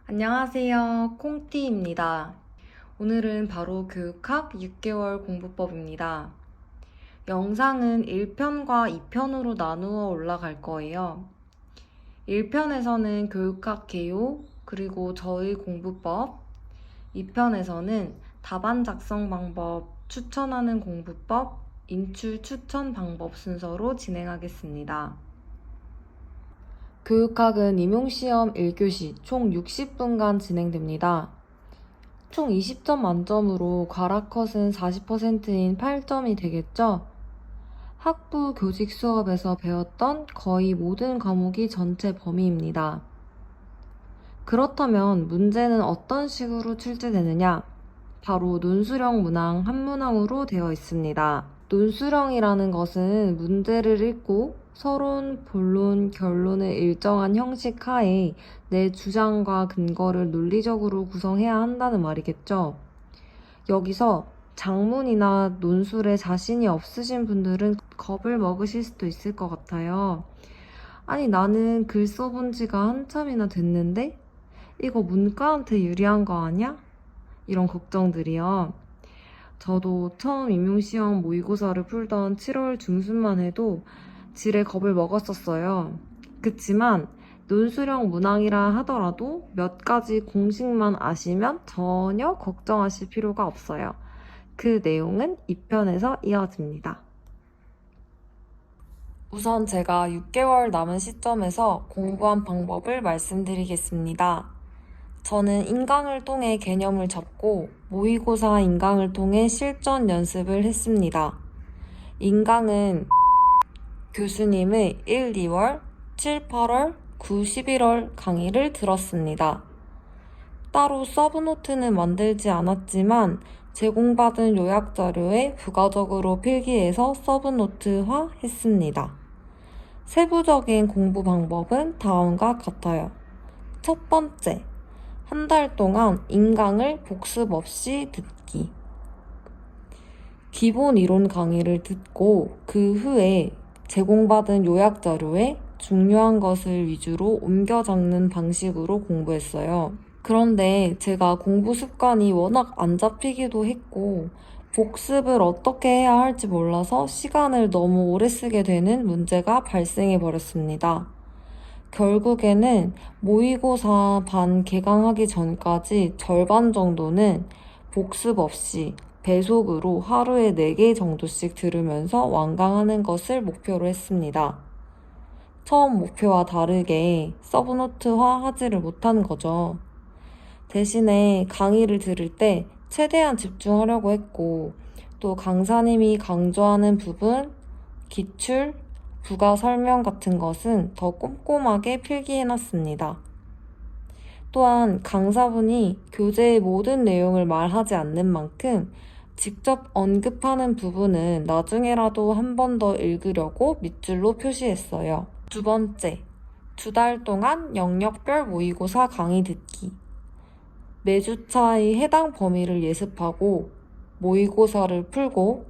안녕하세요. 콩띠입니다. 오늘은 바로 교육학 6개월 공부법입니다. 영상은 1편과 2편으로 나누어 올라갈 거예요. 1편에서는 교육학 개요, 그리고 저의 공부법, 2편에서는 답안 작성 방법, 추천하는 공부법, 인출 추천 방법 순서로 진행하겠습니다. 교육학은 임용시험 1교시 총 60분간 진행됩니다. 총 20점 만점으로 과락컷은 40%인 8점이 되겠죠? 학부 교직 수업에서 배웠던 거의 모든 과목이 전체 범위입니다. 그렇다면 문제는 어떤 식으로 출제되느냐? 바로 논술형 문항 한 문항으로 되어 있습니다. 논술형이라는 것은 문제를 읽고 서론, 본론, 결론을 일정한 형식 하에 내 주장과 근거를 논리적으로 구성해야 한다는 말이겠죠. 여기서 작문이나 논술에 자신이 없으신 분들은 겁을 먹으실 수도 있을 것 같아요. 아니, 나는 글 써본 지가 한참이나 됐는데? 이거 문과한테 유리한 거 아니야? 이런 걱정들이요. 저도 처음 임용시험 모의고사를 풀던 7월 중순만 해도 질에 겁을 먹었었어요. 그치만 논술형 문항이라 하더라도 몇 가지 공식만 아시면 전혀 걱정하실 필요가 없어요. 그 내용은 2편에서 이어집니다. 우선 제가 6개월 남은 시점에서 공부한 방법을 말씀드리겠습니다. 저는 인강을 통해 개념을 잡고 모의고사 인강을 통해 실전 연습을 했습니다. 인강은 교수님의 1, 2월, 7, 8월, 9, 11월 강의를 들었습니다. 따로 서브노트는 만들지 않았지만 제공받은 요약자료에 부가적으로 필기해서 서브노트화 했습니다. 세부적인 공부 방법은 다음과 같아요. 첫 번째, 한 달 동안 인강을 복습 없이 듣기. 기본 이론 강의를 듣고 그 후에 제공받은 요약 자료에 중요한 것을 위주로 옮겨 적는 방식으로 공부했어요. 그런데 제가 공부 습관이 워낙 안 잡히기도 했고 복습을 어떻게 해야 할지 몰라서 시간을 너무 오래 쓰게 되는 문제가 발생해 버렸습니다. 결국에는 모의고사 반 개강하기 전까지 절반 정도는 복습 없이 배속으로 하루에 4개 정도씩 들으면서 완강하는 것을 목표로 했습니다. 처음 목표와 다르게 서브노트화 하지를 못한 거죠. 대신에 강의를 들을 때 최대한 집중하려고 했고 또 강사님이 강조하는 부분, 기출, 부가 설명 같은 것은 더 꼼꼼하게 필기해놨습니다. 또한 강사분이 교재의 모든 내용을 말하지 않는 만큼 직접 언급하는 부분은 나중에라도 한 번 더 읽으려고 밑줄로 표시했어요. 두 번째, 2달 동안 영역별 모의고사 강의 듣기. 매주차의 해당 범위를 예습하고 모의고사를 풀고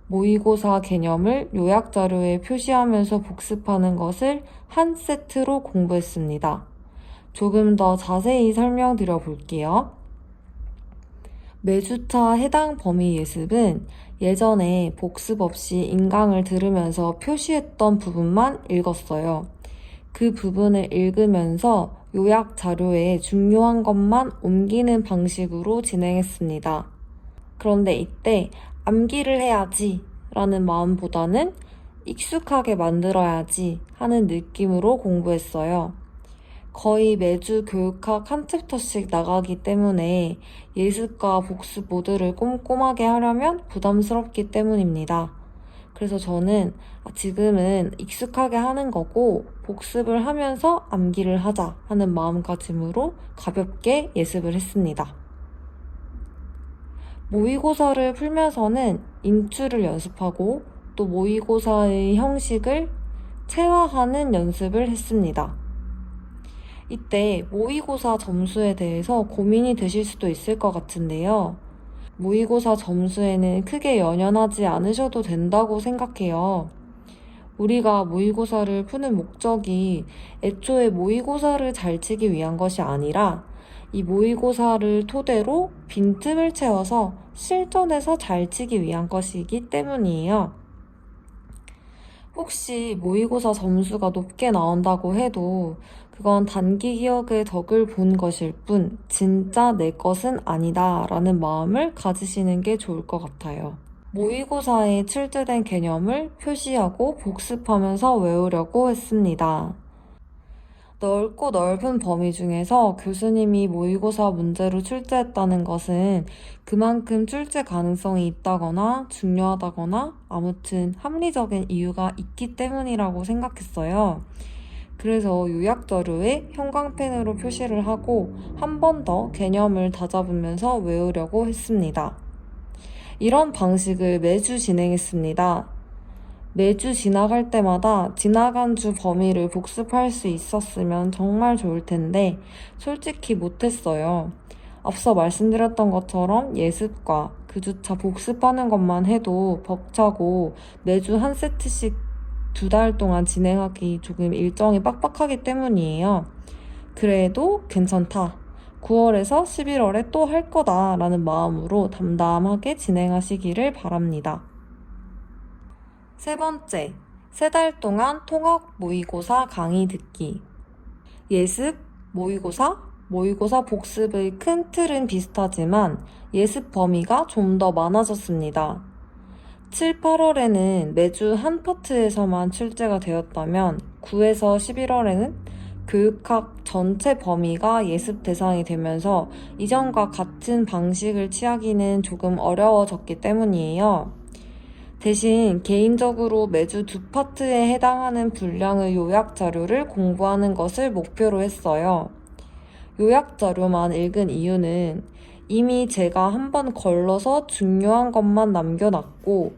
모의고사 개념을 요약자료에 표시하면서 복습하는 것을 한 세트로 공부했습니다. 조금 더 자세히 설명드려 볼게요. 매주차 해당 범위 예습은 예전에 복습 없이 인강을 들으면서 표시했던 부분만 읽었어요. 그 부분을 읽으면서 요약 자료에 중요한 것만 옮기는 방식으로 진행했습니다. 그런데 이때 암기를 해야지 라는 마음보다는 익숙하게 만들어야지 하는 느낌으로 공부했어요. 거의 매주 교육학 한 챕터씩 나가기 때문에 예습과 복습 모두를 꼼꼼하게 하려면 부담스럽기 때문입니다. 그래서 저는 지금은 익숙하게 하는 거고 복습을 하면서 암기를 하자 하는 마음가짐으로 가볍게 예습을 했습니다. 모의고사를 풀면서는 인출을 연습하고 또 모의고사의 형식을 체화하는 연습을 했습니다. 이때 모의고사 점수에 대해서 고민이 되실 수도 있을 것 같은데요. 모의고사 점수에는 크게 연연하지 않으셔도 된다고 생각해요. 우리가 모의고사를 푸는 목적이 애초에 모의고사를 잘 치기 위한 것이 아니라 이 모의고사를 토대로 빈틈을 채워서 실전에서 잘 치기 위한 것이기 때문이에요. 혹시 모의고사 점수가 높게 나온다고 해도 그건 단기 기억의 덕을 본 것일 뿐 진짜 내 것은 아니다 라는 마음을 가지시는 게 좋을 것 같아요. 모의고사에 출제된 개념을 표시하고 복습하면서 외우려고 했습니다. 넓고 넓은 범위 중에서 교수님이 모의고사 문제로 출제했다는 것은 그만큼 출제 가능성이 있다거나 중요하다거나 아무튼 합리적인 이유가 있기 때문이라고 생각했어요. 그래서 요약 자료에 형광펜으로 표시를 하고 한 번 더 개념을 다잡으면서 외우려고 했습니다. 이런 방식을 매주 진행했습니다. 매주 지나갈 때마다 지나간 주 범위를 복습할 수 있었으면 정말 좋을 텐데 솔직히 못했어요. 앞서 말씀드렸던 것처럼 예습과 그 주차 복습하는 것만 해도 벅차고 매주 한 세트씩 2달 동안 진행하기 조금 일정이 빡빡하기 때문이에요. 그래도 괜찮다. 9월에서 11월에 또 할 거다라는 마음으로 담담하게 진행하시기를 바랍니다. 세 번째, 3달 동안 통학 모의고사 강의 듣기. 예습, 모의고사, 모의고사 복습의 큰 틀은 비슷하지만 예습 범위가 좀 더 많아졌습니다. 7, 8월에는 매주 한 파트에서만 출제가 되었다면 9에서 11월에는 교육학 전체 범위가 예습 대상이 되면서 이전과 같은 방식을 취하기는 조금 어려워졌기 때문이에요. 대신 개인적으로 매주 2파트에 해당하는 분량의 요약 자료를 공부하는 것을 목표로 했어요. 요약 자료만 읽은 이유는 이미 제가 한번 걸러서 중요한 것만 남겨놨고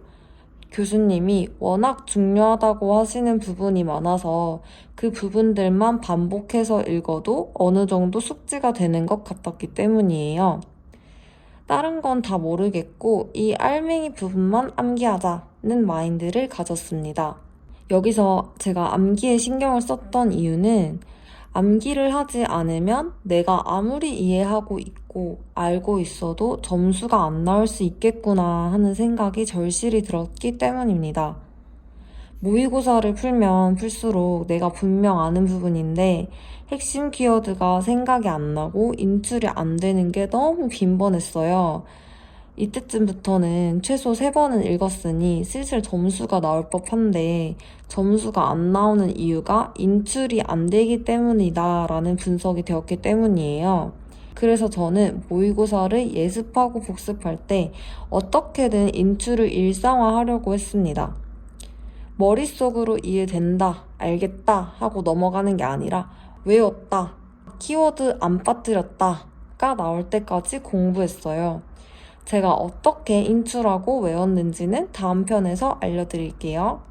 교수님이 워낙 중요하다고 하시는 부분이 많아서 그 부분들만 반복해서 읽어도 어느 정도 숙지가 되는 것 같았기 때문이에요. 다른 건 다 모르겠고 이 알맹이 부분만 암기하자는 마인드를 가졌습니다. 여기서 제가 암기에 신경을 썼던 이유는 암기를 하지 않으면 내가 아무리 이해하고 있고 알고 있어도 점수가 안 나올 수 있겠구나 하는 생각이 절실히 들었기 때문입니다. 모의고사를 풀면 풀수록 내가 분명 아는 부분인데 핵심 키워드가 생각이 안 나고 인출이 안 되는 게 너무 빈번했어요. 이때쯤부터는 최소 3번은 읽었으니 슬슬 점수가 나올 법한데 점수가 안 나오는 이유가 인출이 안 되기 때문이다 라는 분석이 되었기 때문이에요. 그래서 저는 모의고사를 예습하고 복습할 때 어떻게든 인출을 일상화하려고 했습니다. 머릿속으로 이해된다, 알겠다 하고 넘어가는 게 아니라 외웠다, 키워드 안 빠뜨렸다가 나올 때까지 공부했어요. 제가 어떻게 인출하고 외웠는지는 다음 편에서 알려드릴게요.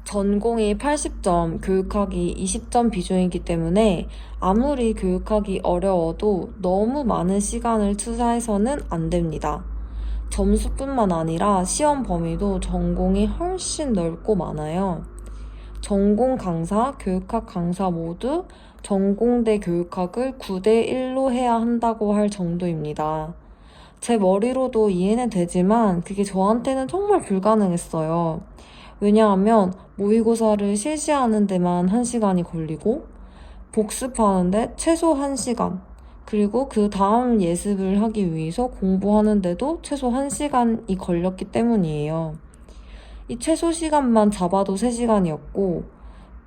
전공이 80점, 교육학이 20점 비중이기 때문에 아무리 교육학이 어려워도 너무 많은 시간을 투자해서는 안 됩니다. 점수뿐만 아니라 시험 범위도 전공이 훨씬 넓고 많아요. 전공 강사, 교육학 강사 모두 전공대 교육학을 9대1로 해야 한다고 할 정도입니다. 제 머리로도 이해는 되지만 그게 저한테는 정말 불가능했어요. 왜냐하면 모의고사를 실시하는 데만 1시간이 걸리고 복습하는데 최소 1시간, 그리고 그 다음 예습을 하기 위해서 공부하는데도 최소 1시간이 걸렸기 때문이에요. 이 최소 시간만 잡아도 3시간이었고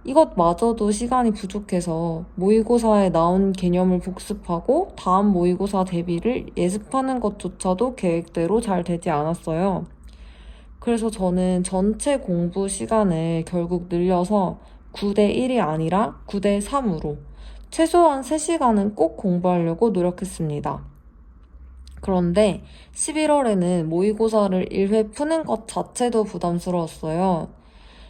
이것마저도 시간이 부족해서 모의고사에 나온 개념을 복습하고 다음 모의고사 대비를 예습하는 것조차도 계획대로 잘 되지 않았어요. 그래서 저는 전체 공부 시간을 결국 늘려서 9대1이 아니라 9대3으로 최소한 3시간은 꼭 공부하려고 노력했습니다. 그런데 11월에는 모의고사를 1회 푸는 것 자체도 부담스러웠어요.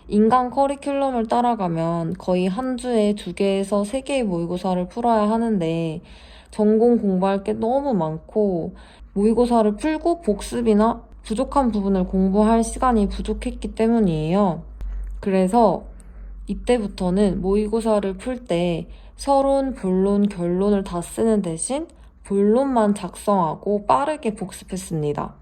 인간 커리큘럼을 따라가면 거의 한 주에 2개에서 3개의 모의고사를 풀어야 하는데 전공 공부할 게 너무 많고 모의고사를 풀고 복습이나 부족한 부분을 공부할 시간이 부족했기 때문이에요. 그래서 이때부터는 모의고사를 풀 때 서론, 본론, 결론을 다 쓰는 대신 본론만 작성하고 빠르게 복습했습니다.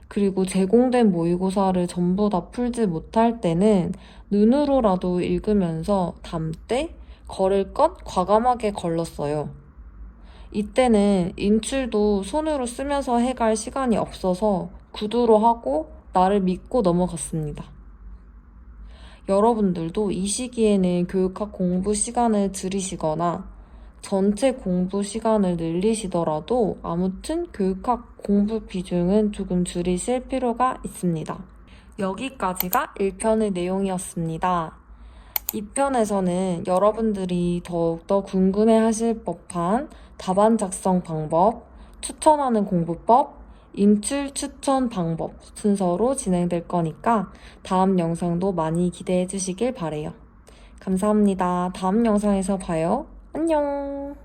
그리고 제공된 모의고사를 전부 다 풀지 못할 때는 눈으로라도 읽으면서 담때 걸을 것 과감하게 걸렀어요. 이때는 인출도 손으로 쓰면서 해갈 시간이 없어서 구두로 하고 나를 믿고 넘어갔습니다. 여러분들도 이 시기에는 교육학 공부 시간을 들이시거나 전체 공부 시간을 늘리시더라도 아무튼 교육학 공부 비중은 조금 줄이실 필요가 있습니다. 여기까지가 1편의 내용이었습니다. 2편에서는 여러분들이 더욱더 궁금해하실 법한 답안 작성 방법, 추천하는 공부법, 인출 추천 방법 순서로 진행될 거니까 다음 영상도 많이 기대해 주시길 바래요. 감사합니다. 다음 영상에서 봐요. 안녕!